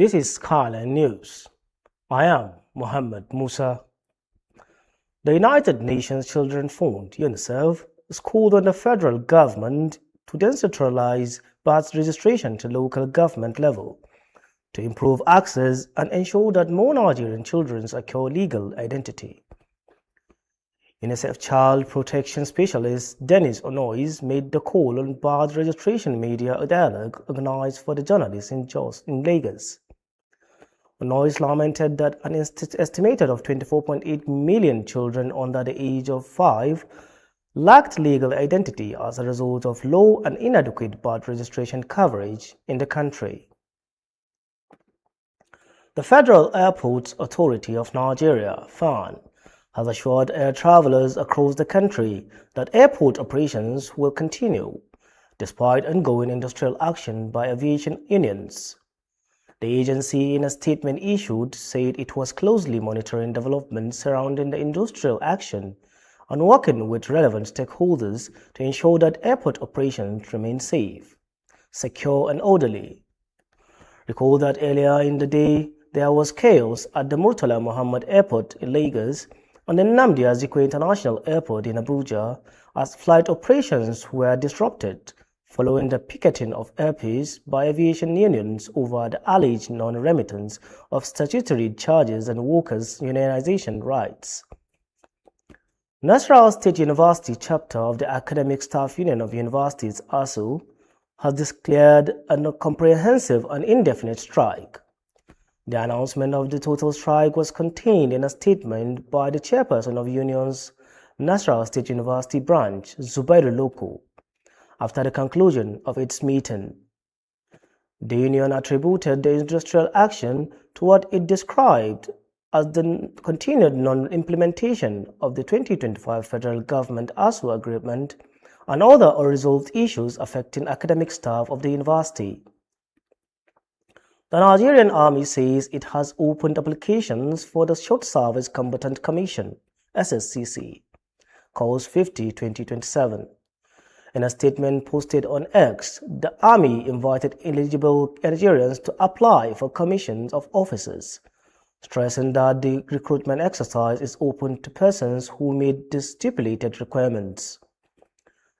This is Skyline News. I am Mohammed Musa. The United Nations Children's Fund (UNICEF) is called on the federal government to decentralize birth registration to local government level to improve access and ensure that more Nigerian children acquire legal identity. UNICEF Child Protection Specialist Dennis Onois made the call on birth registration media dialogue organized for the journalists in Lagos. Onois lamented that an estimated of 24.8 million children under the age of 5 lacked legal identity as a result of low and inadequate birth registration coverage in the country. The Federal Airports Authority of Nigeria, FAN, has assured air travelers across the country that airport operations will continue, despite ongoing industrial action by aviation unions. The agency, in a statement issued, said it was closely monitoring developments surrounding the industrial action and working with relevant stakeholders to ensure that airport operations remain safe, secure, and orderly. Recall that earlier in the day, there was chaos at the Murtala Muhammad Airport in Lagos and the Nnamdi Azikiwe International Airport in Abuja as flight operations were disrupted following the picketing of airfares by aviation unions over the alleged non-remittance of statutory charges and workers' unionization rights. Nasarawa State University chapter of the Academic Staff Union of Universities (ASU) has declared a comprehensive and indefinite strike. The announcement of the total strike was contained in a statement by the chairperson of union's Nasarawa State University branch, Zubairu Loko, after the conclusion of its meeting. The union attributed the industrial action to what it described as the continued non-implementation of the 2025 federal government ASU agreement and other unresolved issues affecting academic staff of the university. The Nigerian Army says it has opened applications for the Short Service Combatant Commission (SSCC), Course 50-2027. In a statement posted on X, the Army invited eligible Nigerians to apply for commissions of officers, stressing that the recruitment exercise is open to persons who meet the stipulated requirements.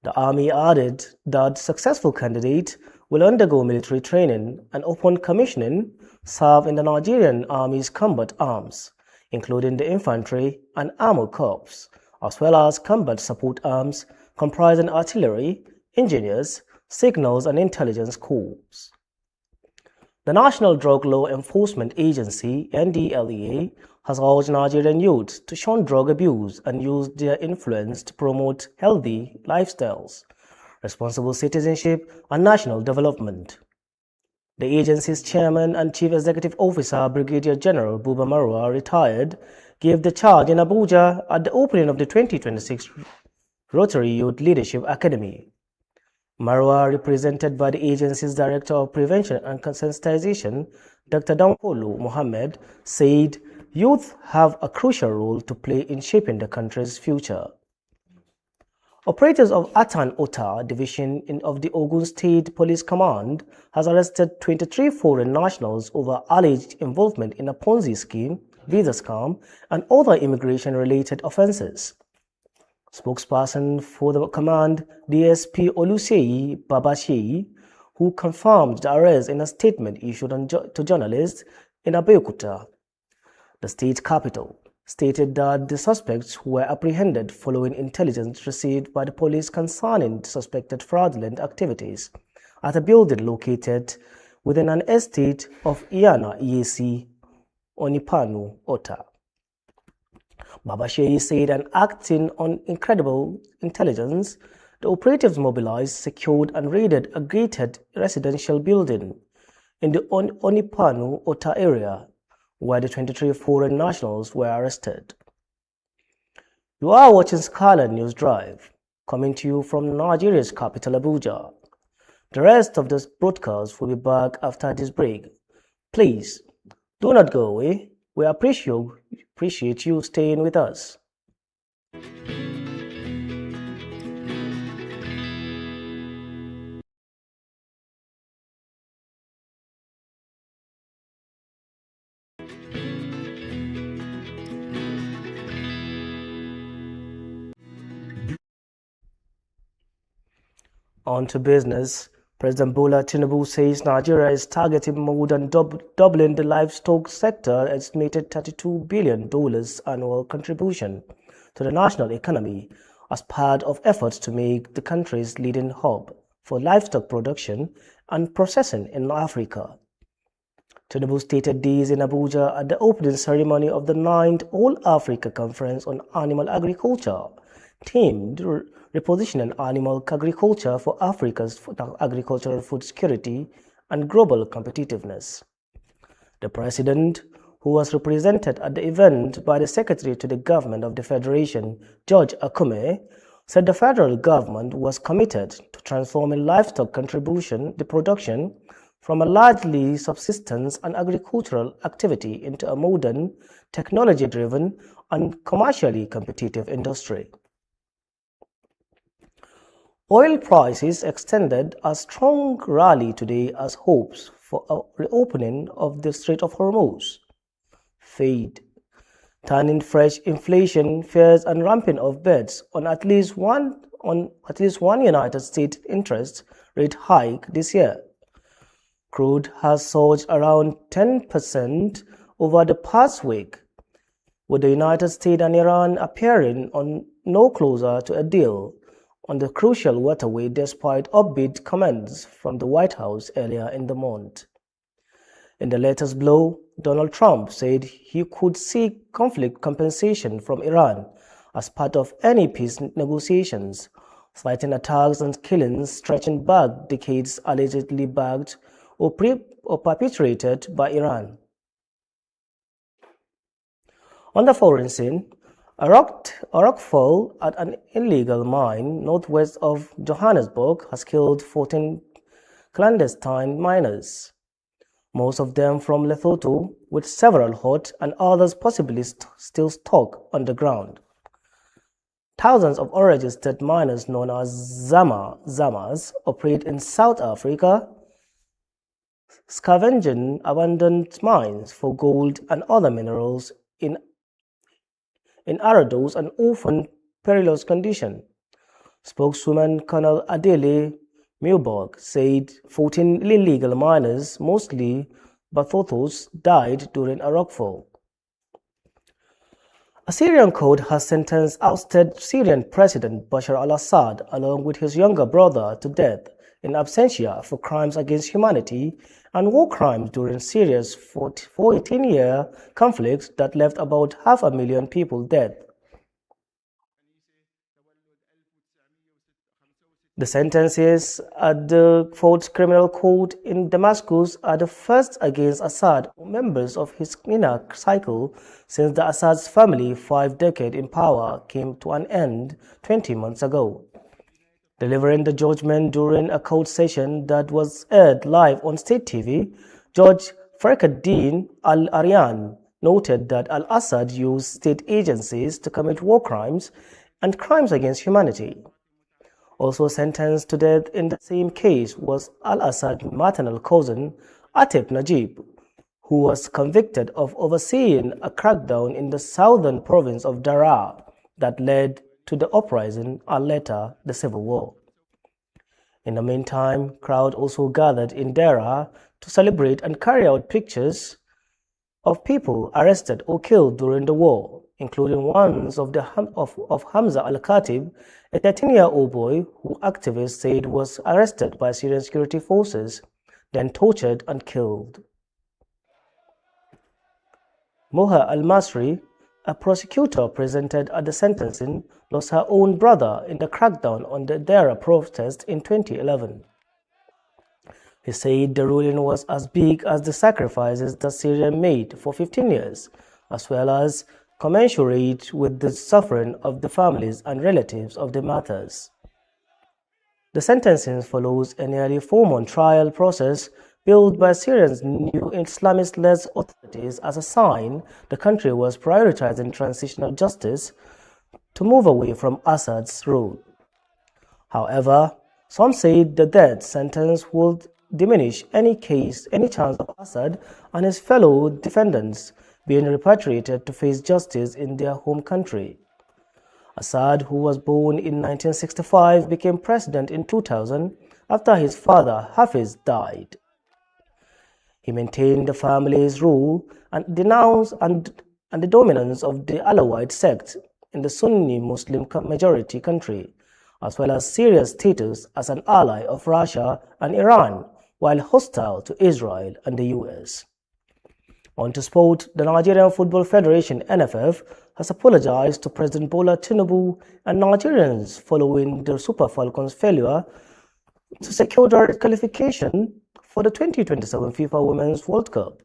The Army added that successful candidates will undergo military training and, upon commissioning, serve in the Nigerian Army's combat arms, including the infantry and armor corps, as well as combat support arms comprising artillery, engineers, signals, and intelligence corps. The National Drug Law Enforcement Agency (NDLEA) has urged Nigerian youth to shun drug abuse and use their influence to promote healthy lifestyles, responsible citizenship, and national development. The agency's chairman and chief executive officer, Brigadier General Buba Marwa, retired, gave the charge in Abuja at the opening of the 2026 Rotary Youth Leadership Academy. Marwa, represented by the agency's Director of Prevention and Sensitization, Dr. Dampolo Mohammed, said youth have a crucial role to play in shaping the country's future. Operators of Atan Ota Division of the Ogun State Police Command has arrested 23 foreign nationals over alleged involvement in a Ponzi scheme, visa scam, and other immigration-related offenses. Spokesperson for the command, DSP Oluseyi Babasheyi, who confirmed the arrest in a statement issued to journalists in Abeokuta, the state capital, stated that the suspects were apprehended following intelligence received by the police concerning suspected fraudulent activities at a building located within an estate of Iyana Iyesi, Onipanu, Ota. Babasheyi said, and acting on incredible intelligence, the operatives mobilized, secured, and raided a gated residential building in the Onipanu Ota area, where the 23 foreign nationals were arrested. You are watching Skyline News Drive, coming to you from Nigeria's capital, Abuja. The rest of this broadcast will be back after this break. Please, do not go away. We appreciate you staying with us. On to business. President Bola Tinubu says Nigeria is targeting more than doubling the livestock sector estimated $32 billion annual contribution to the national economy as part of efforts to make the country's leading hub for livestock production and processing in Africa. Tinubu stated this in Abuja at the opening ceremony of the 9th All-Africa Conference on Animal Agriculture, themed Repositioning Animal Agriculture for Africa's Agricultural Food Security and Global Competitiveness. The president, who was represented at the event by the Secretary to the Government of the Federation, George Akume, said the federal government was committed to transforming livestock the production from a largely subsistence and agricultural activity into a modern, technology-driven, and commercially competitive industry. Oil prices extended a strong rally today as hopes for a reopening of the Strait of Hormuz fade, turning fresh inflation fears and ramping of bets on at least one United States interest rate hike this year. Crude has surged around 10% over the past week, with the United States and Iran appearing on no closer to a deal on the crucial waterway despite upbeat comments from the White House earlier in the month. In the latest blow, Donald Trump said he could seek conflict compensation from Iran as part of any peace negotiations, citing attacks and killings stretching back decades allegedly backed or perpetrated by Iran. On the foreign scene, a rock fall at an illegal mine northwest of Johannesburg has killed 14 clandestine miners, most of them from Lesotho, with several hot and others possibly still stuck underground. Thousands of unregistered miners known as Zamas operate in South Africa, scavenging abandoned mines for gold and other minerals in arduous and often perilous condition. Spokeswoman Colonel Adele Milberg said 14 illegal miners, mostly Bathothos, died during a rockfall. A Syrian court has sentenced ousted Syrian President Bashar al-Assad along with his younger brother to death in absentia for crimes against humanity and war crimes during Syria's 14-year conflict that left about 500,000 people dead. The sentences at the Fourth Criminal Court in Damascus are the first against Assad or members of his inner cycle since the Assad's family 5 decades in power came to an end 20 months ago. Delivering the judgment during a court session that was aired live on state TV, Judge Fakhreddin Al-Aryan noted that al-Assad used state agencies to commit war crimes and crimes against humanity. Also sentenced to death in the same case was al-Assad's maternal cousin, Atif Najib, who was convicted of overseeing a crackdown in the southern province of Daraa that led to the uprising and later the civil war. In the meantime, crowds also gathered in Daraa to celebrate and carry out pictures of people arrested or killed during the war, including ones of Hamza al-Khatib, a 13-year-old boy who activists said was arrested by Syrian security forces, then tortured and killed. Moha al-Masri, a prosecutor presented at the sentencing, lost her own brother in the crackdown on the Daraa protest in 2011. He said the ruling was as big as the sacrifices that Syria made for 15 years, as well as commensurate with the suffering of the families and relatives of the martyrs. The sentencing follows a nearly 4-month trial process built by Syria's new Islamist-led authorities as a sign the country was prioritizing transitional justice to move away from Assad's rule. However, some say the death sentence would diminish any chance of Assad and his fellow defendants being repatriated to face justice in their home country. Assad, who was born in 1965, became president in 2000 after his father Hafiz died. He maintained the family's rule and denounced the dominance of the Alawite sect in the Sunni Muslim majority country, as well as Syria's status as an ally of Russia and Iran, while hostile to Israel and the US. On to sport, the Nigerian Football Federation (NFF) has apologized to President Bola Tinubu and Nigerians following the Super Falcons' failure to secure direct qualification for the 2027 FIFA Women's World Cup.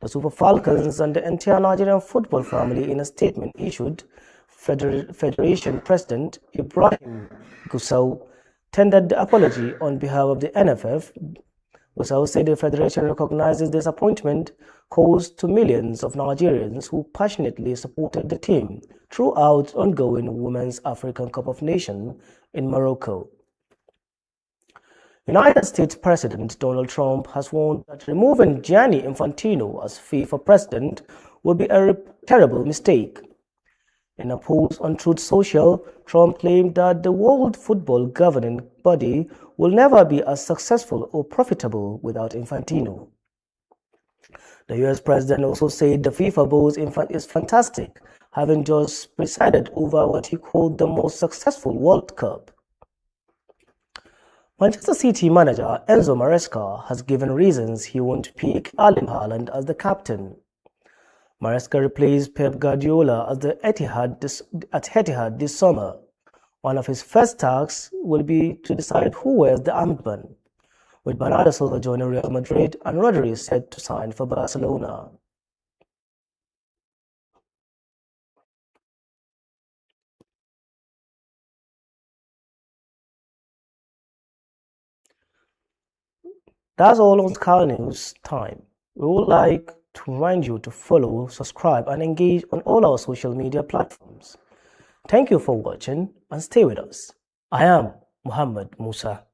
The Super Falcons and the entire Nigerian football family, in a statement issued, Federation President Ibrahim Gusau tendered the apology on behalf of the NFF. Gusau said the Federation recognizes disappointment caused to millions of Nigerians who passionately supported the team throughout ongoing Women's African Cup of Nations in Morocco. United States President Donald Trump has warned that removing Gianni Infantino as FIFA president would be a terrible mistake. In a post on Truth Social, Trump claimed that the World Football governing body will never be as successful or profitable without Infantino. The US president also said the FIFA board is fantastic, having just presided over what he called the most successful World Cup. Manchester City manager Enzo Maresca has given reasons he won't pick Erling Haaland as the captain. Maresca replaced Pep Guardiola at Etihad this summer. One of his first tasks will be to decide who wears the armband, with Bernardo Silva joining Real Madrid and Rodri set to sign for Barcelona. That's all on Sky News Time. We would like to remind you to follow, subscribe, and engage on all our social media platforms. Thank you for watching and stay with us. I am Muhammad Musa.